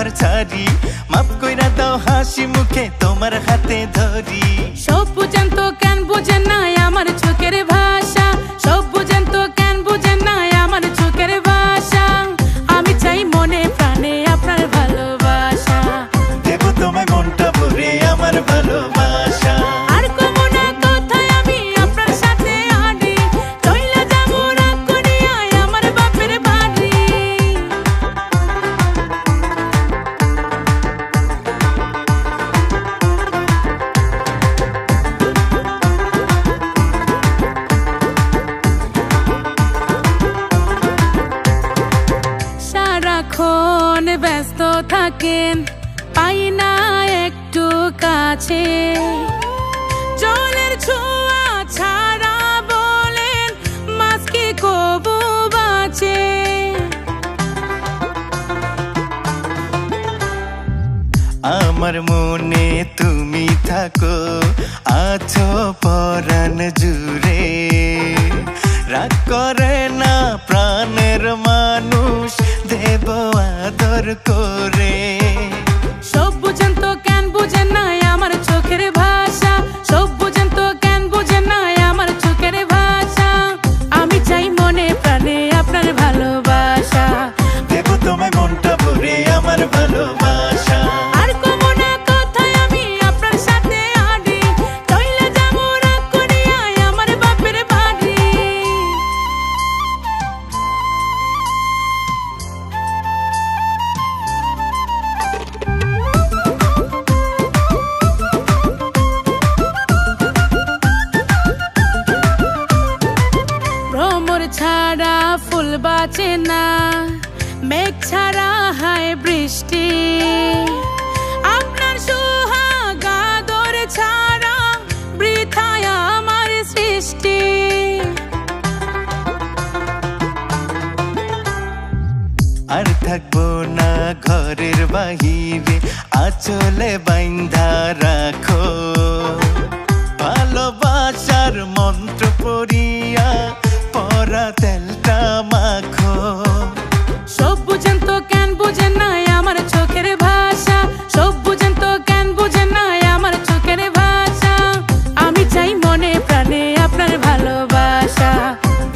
ঘর ছাড়ি, মাফ কইরা দাও হাসি মুখে তোমার হাতে ধরি। সব বুঝেন তো কেন বুঝেন না আমার চোখের ভাষা, সব বুঝেন তো কেন বুঝেন না আমার চোখের ভাষা। আমি চাই মনে প্রাণে আপনার ভালোবাসা, দেব তোমায় মনটা ভরে আমার ভালোবাসা। আর কমো না কথায় আমি আপনার সাথে আডি, চইলা যাবো রাগ করিয়া আমার বাপের বাড়ি। সারাক্ষণ ব্যস্ত থাকেন, পাই না একটু কাছে, জলের ছোঁয়া ছাড়া বলেন মাছ কি কবু বাঁচে। আমার মনে তুমি থাকো, আছো পরাণ জুড়ে, রাগ করে না প্রাণের মানুষ, দেব আদর করে। সব বুঝেন তো কেন বুঝেন না আমার চোখের ভাষা, সব বুঝেন তো কেন বুঝেন না আমার চোখের ভাষা। আমি চাই মনে প্রাণে আপনার ভালোবাসা, দেব তোমায় মনটা ভরে আমার ভালোবাসা। আর কমো না কথায় আমি আপনার সাথে আডি, চইলা যাবো রাগ করিয়া আমার বাপের বাড়ি। ভ্রমর ছাড়া ফুল বাঁচে না, মেঘ ছাড়া হয় বৃষ্টি, আপনার সোহাগ আদর ছাড়া বৃথায় আমার সৃষ্টি। আর থাকবো না ঘরের বাহিরে, আঁচলে বাইন্ধা রাখো, ভালোবাসার মন্ত্র পড়িয়া পরা তেলটা মাখো। সব বুঝেন তো কেন বুঝেন না আমার চোখের ভাষা, সব বুঝেন তো কেন বুঝেন না আমার চোখের ভাষা। আমি চাই মনে প্রাণে আপনার ভালোবাসা,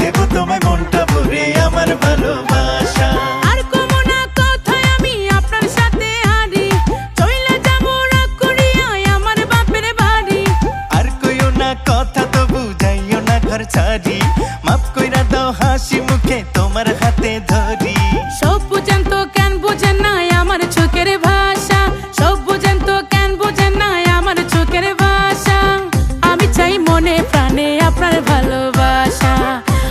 দেব তোমায় মনটা ভরে আমার ভালোবাসা। আর কমো না কথায় আমি আপনার সাথে আডি, চইলা যাবো রাগ করিয়া আমার বাপের বাড়ি। আর কইও না কথা তো বুঝাইও না ঘর ছাড়ি, মাফ কইরা দাও হাসি মুখে তোমার হাতে ধরি। সব বুঝেন তো কেন বুঝেন না আমার চোখের ভাষা, সব বুঝেন তো কেন বুঝেন না আমার চোখের ভাষা। আমি চাই মনে প্রাণে আপনার ভালোবাসা,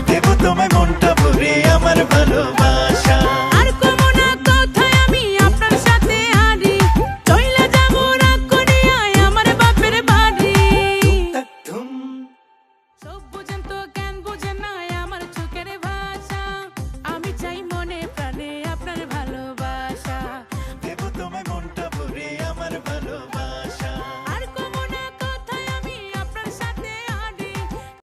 দেব তোমায় মনটা ভরে আমার ভালোবাসা।